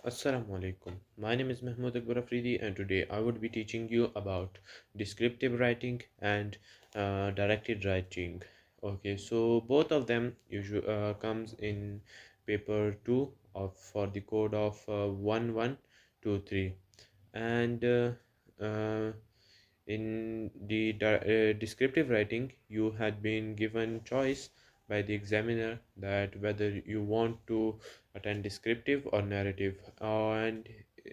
Assalamu alaikum. My name is Mahmoud Akbar Afridi, and today I would be teaching you about descriptive writing and directed writing. Okay, so both of them usually comes in paper 2 of for the code of 1123, and uh, in the descriptive writing, you had been given choice by the examiner that whether you want to attend descriptive or narrative. And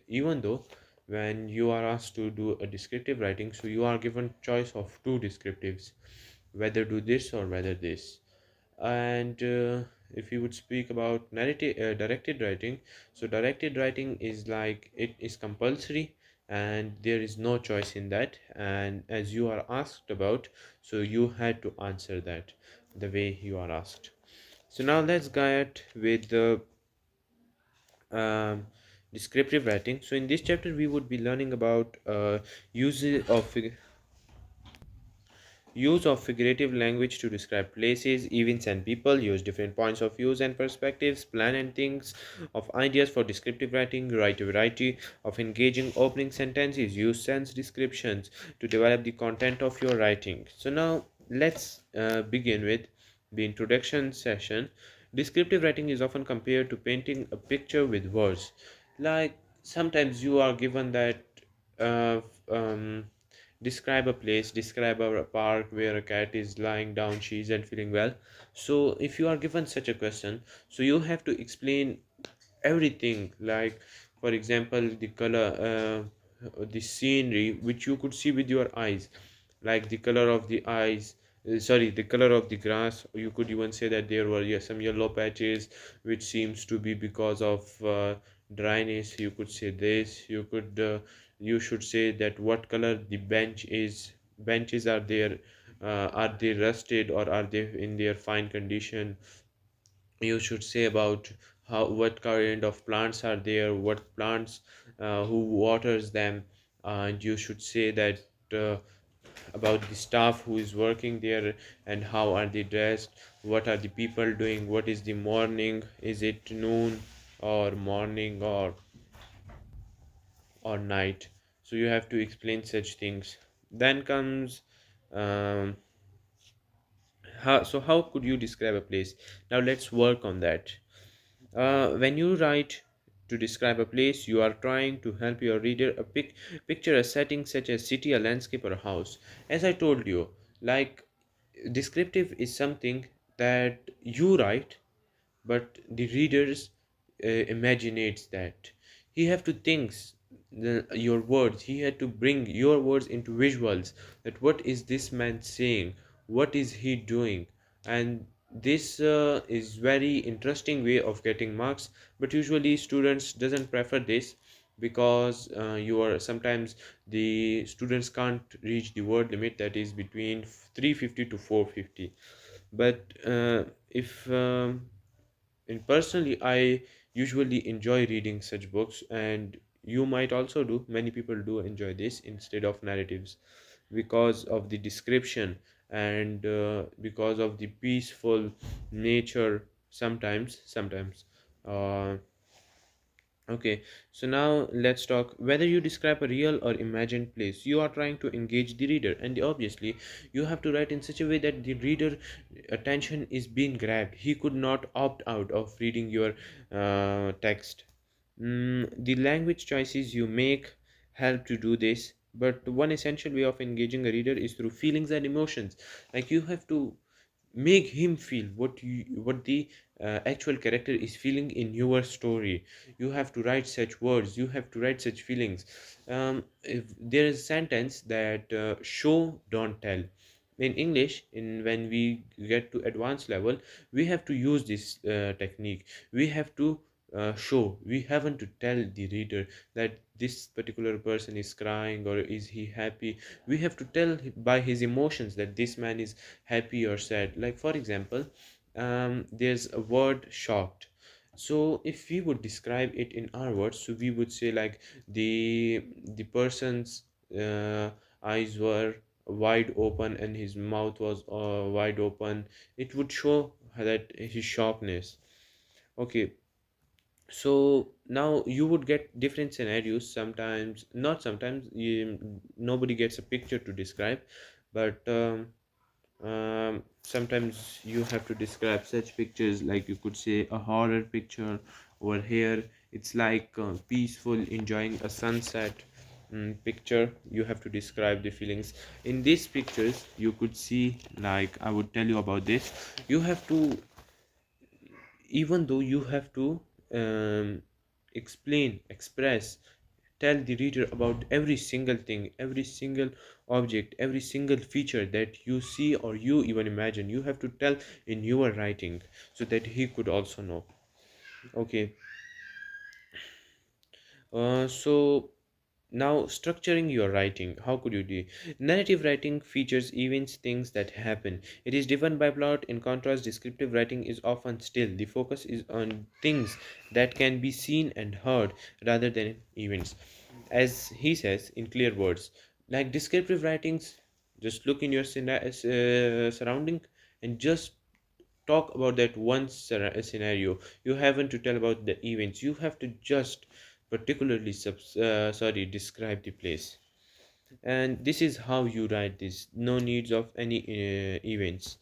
even though when you are asked to do a descriptive writing, so you are given choice of two descriptives, whether do this or whether this. And if you would speak about narrative directed writing, so directed writing is like it is compulsory and there is no choice in that, and as you are asked about, so you had to answer that the way you are asked. So now let's get with the um, descriptive writing. So in this chapter we would be learning about use of figurative language to describe places, events, and people. Use different points of views and perspectives. Plan and think of ideas for descriptive writing. Write a variety of engaging opening sentences. Use sense descriptions to develop the content of your writing. So now let's begin with the introduction session. Descriptive writing is often compared to painting a picture with words. Like sometimes you are given that uh, um, describe a place, describe a park where a cat is lying down, she isn't feeling well. So if you are given such a question, so you have to explain everything, like for example the color, the scenery which you could see with your eyes, like the color of the eyes, sorry, the color of the grass. You could even say that there were, yeah, some yellow patches which seems to be because of dryness. You could say this. You should say that what color the benches are there. Are they rusted or are they in their fine condition? You should say about how, what kind of plants are there, what plants, who waters them. And you should say that uh, about the staff who is working there and how are they dressed, what are the people doing, what is the morning, is it noon or morning or night. So you have to explain such things. Then comes um, how could you describe a place? Now let's work on that. When you write to describe a place, you are trying to help your reader picture a setting such as city, a landscape, or a house. As I told you, like descriptive is something that you write, but the readers imaginates that he have to think your words. He had to bring your words into visuals. That what is this man saying? What is he doing? And this is very interesting way of getting marks, but usually students doesn't prefer this because you are sometimes the students can't reach the word limit that is between 350 to 450. But if and personally, I usually enjoy reading such books, and you might also do. Many people do enjoy this instead of narratives because of the description and because of the peaceful nature. Sometimes. Uh, Okay, so now let's talk whether you describe a real or imagined place. You are trying to engage the reader, and obviously, you have to write in such a way that the reader attention is being grabbed. He could not opt out of reading your text. The language choices you make help to do this, but one essential way of engaging a reader is through feelings and emotions. Like you have to make him feel what the actual character is feeling in your story. You have to write such words, you have to write such feelings. If there is a sentence that show don't tell in English, in when we get to advanced level, we have to use this technique. We have to show, we haven't to tell the reader that this particular person is crying or is he happy. We have to tell by his emotions that this man is happy or sad. Like for example, there's a word shocked. So if we would describe it in our words, so we would say like the person's uh, eyes were wide open and his mouth was wide open. It would show that his shockness. Okay, So now you would get different scenarios. Sometimes, not sometimes, nobody gets a picture to describe, but sometimes you have to describe such pictures, like you could say a horror picture. Over here it's like peaceful, enjoying a sunset. Picture, you have to describe the feelings in these pictures. You could see, like I would tell you about this. You have to, even though you have to explain, express, tell the reader about every single thing, every single object, every single feature that you see or you even imagine. You have to tell in your writing so that he could also know. Okay. So now, structuring your writing, how could you do? Narrative writing features events, things that happen. It is driven by plot. In contrast, descriptive writing is often still. The focus is on things that can be seen and heard rather than events. As he says in clear words, like descriptive writings, just look in your surrounding and just talk about that one scenario. You haven't to tell about the events. You have to just particularly describe the place. And this is how you write this, no needs of any events.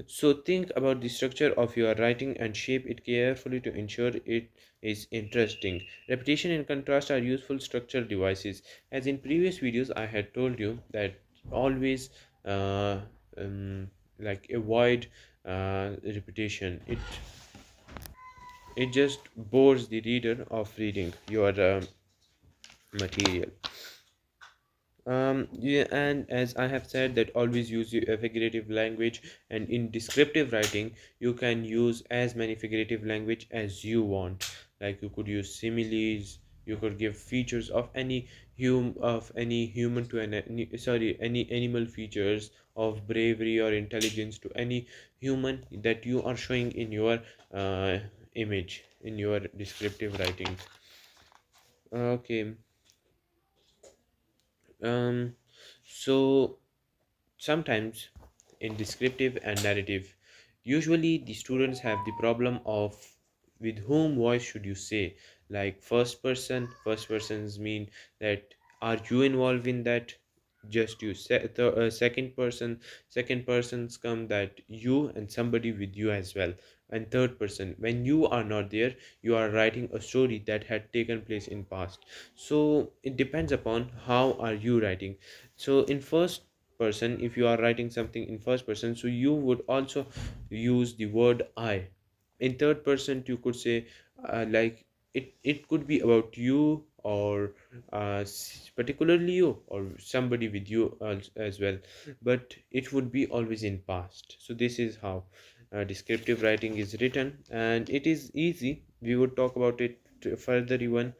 So think about the structure of your writing and shape it carefully to ensure it is interesting. Repetition and contrast are useful structure devices. As in previous videos I had told you that always uh, um, like avoid repetition. It just bores the reader of reading your material. Yeah, and as I have said, that always use a figurative language, and in descriptive writing, you can use as many figurative language as you want. Like you could use similes, you could give features of any human to any animal features of bravery or intelligence to any human that you are showing in your image in your descriptive writing. Okay. Um. So sometimes in descriptive and narrative, usually the students have the problem of with whom voice should you say. Like first persons mean that are you involved in that, just you. Second persons come that you and somebody with you as well. And third person, when you are not there, you are writing a story that had taken place in past. So it depends upon how are you writing. So in first person, if you are writing something in first person, so you would also use the word I. In third person you could say like it could be about you, or particularly you or somebody with you as well, but it would be always in past. So this is how descriptive writing is written, and it is easy. We would talk about it further even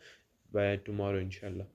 by tomorrow, inshallah.